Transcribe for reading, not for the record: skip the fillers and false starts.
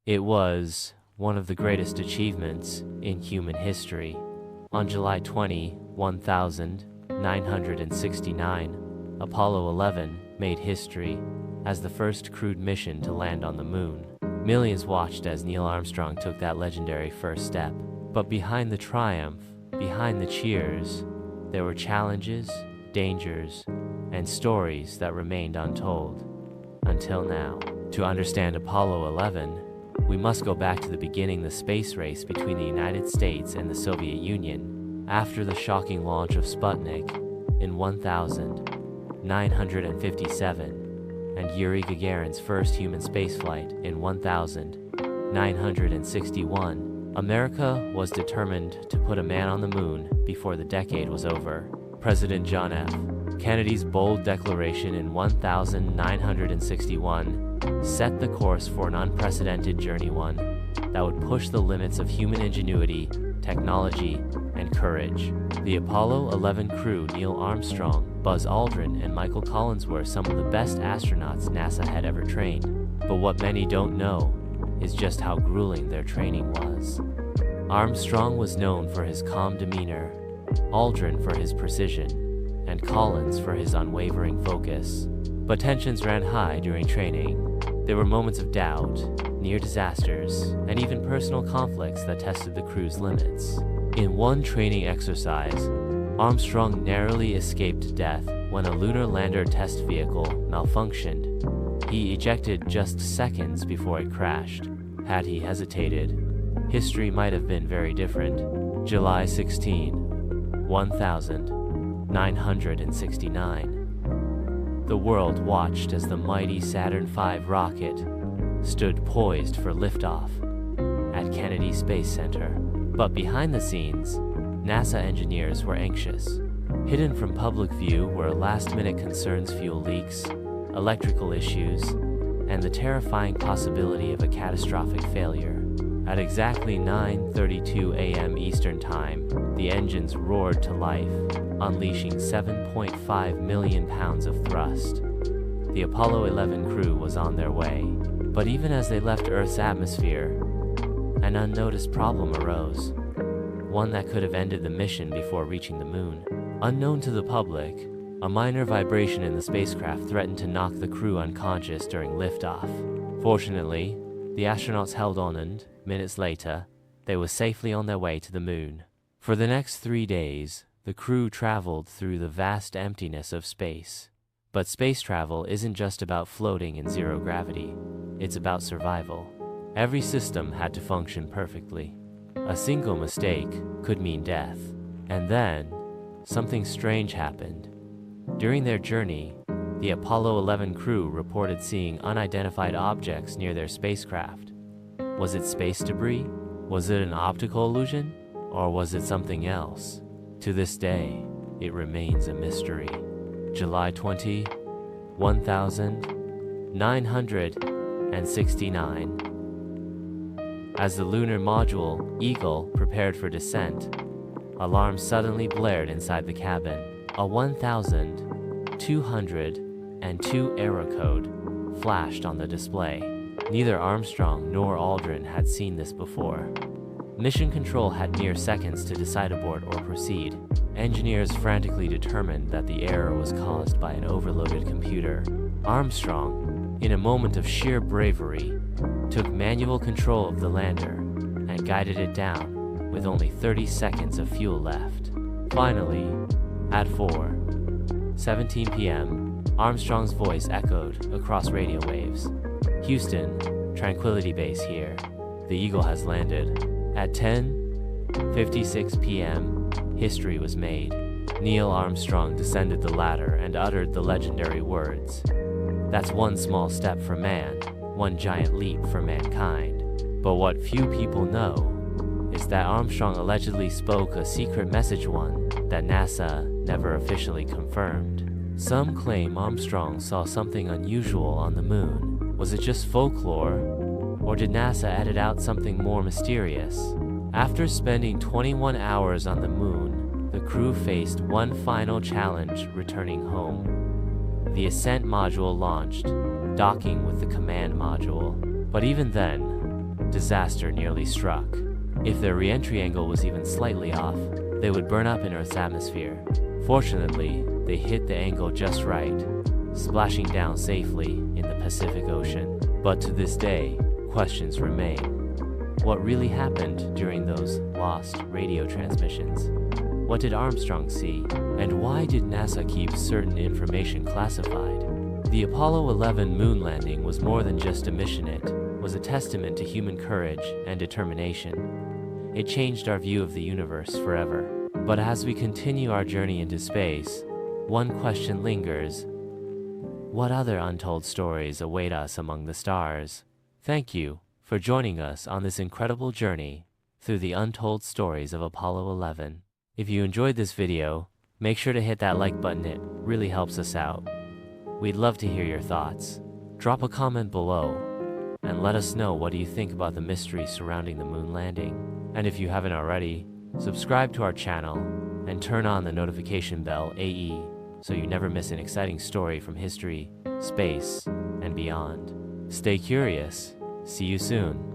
It was one of the greatest achievements in human history. On July 20, 1969, Apollo 11 made history as the first crewed mission to land on the moon. Millions watched as Neil Armstrong took that legendary first step. But behind the triumph, behind the cheers, there were challenges, dangers, and stories that remained untold. Until now. To understand Apollo 11, we must go back to the beginning, the space race between the United States and the Soviet Union. After the shocking launch of Sputnik in 1957 and Yuri Gagarin's first human spaceflight in 1961, America was determined to put a man on the moon before the decade was over. President John F. Kennedy's bold declaration in 1961 set the course for an unprecedented journey, one that would push the limits of human ingenuity, technology, and courage. The Apollo 11 crew, Neil Armstrong, Buzz Aldrin, and Michael Collins, were some of the best astronauts NASA had ever trained. But what many don't know is just how grueling their training was. Armstrong was known for his calm demeanor, Aldrin for his precision, and Collins for his unwavering focus. But tensions ran high during training. There were moments of doubt, near disasters, and even personal conflicts that tested the crew's limits. In one training exercise, Armstrong narrowly escaped death when a lunar lander test vehicle malfunctioned. He ejected just seconds before it crashed. Had he hesitated, history might have been very different. July 16, 1969. The world watched as the mighty Saturn V rocket stood poised for liftoff at Kennedy Space Center. But behind the scenes, NASA engineers were anxious. Hidden from public view were last-minute concerns, fuel leaks, electrical issues, and the terrifying possibility of a catastrophic failure. At exactly 9:32 a.m. Eastern Time, the engines roared to life, unleashing 7.5 million pounds of thrust. The Apollo 11 crew was on their way. But even as they left Earth's atmosphere, an unnoticed problem arose. One that could have ended the mission before reaching the moon. Unknown to the public, a minor vibration in the spacecraft threatened to knock the crew unconscious during liftoff. Fortunately, the astronauts held on and, minutes later, they were safely on their way to the moon. For the next 3 days, the crew traveled through the vast emptiness of space. But space travel isn't just about floating in zero gravity. It's about survival. Every system had to function perfectly. A single mistake could mean death. And then, something strange happened. During their journey, the Apollo 11 crew reported seeing unidentified objects near their spacecraft. Was it space debris? Was it an optical illusion? Or was it something else? To this day, it remains a mystery. July 20, 1969. As the lunar module, Eagle, prepared for descent, alarms suddenly blared inside the cabin. A 1202 error code flashed on the display. Neither Armstrong nor Aldrin had seen this before. Mission Control had mere seconds to decide abort or proceed. Engineers frantically determined that the error was caused by an overloaded computer. Armstrong, in a moment of sheer bravery, took manual control of the lander and guided it down with only 30 seconds of fuel left. Finally, at 4:17 p.m., Armstrong's voice echoed across radio waves. "Houston, Tranquility Base here. The Eagle has landed." At 10:56 p.m., history was made. Neil Armstrong descended the ladder and uttered the legendary words, "That's one small step for man, one giant leap for mankind." But what few people know is that Armstrong allegedly spoke a secret message, one that NASA never officially confirmed. Some claim Armstrong saw something unusual on the moon. Was it just folklore? Or did NASA edit out something more mysterious? After spending 21 hours on the moon, the crew faced one final challenge returning home. The ascent module launched, docking with the command module. But even then, disaster nearly struck. If their re-entry angle was even slightly off, they would burn up in Earth's atmosphere. Fortunately, they hit the angle just right, splashing down safely in the Pacific Ocean. But to this day, questions remain. What really happened during those lost radio transmissions? What did Armstrong see? And why did NASA keep certain information classified? The Apollo 11 moon landing was more than just a mission. It was a testament to human courage and determination. It changed our view of the universe forever. But as we continue our journey into space, one question lingers. What other untold stories await us among the stars? Thank you for joining us on this incredible journey through the untold stories of Apollo 11. If you enjoyed this video, make sure to hit that like button. It really helps us out. We'd love to hear your thoughts. Drop a comment below and let us know what do you think about the mystery surrounding the moon landing. And if you haven't already, subscribe to our channel and turn on the notification bell AE so you never miss an exciting story from history, space, and beyond. Stay curious. See you soon.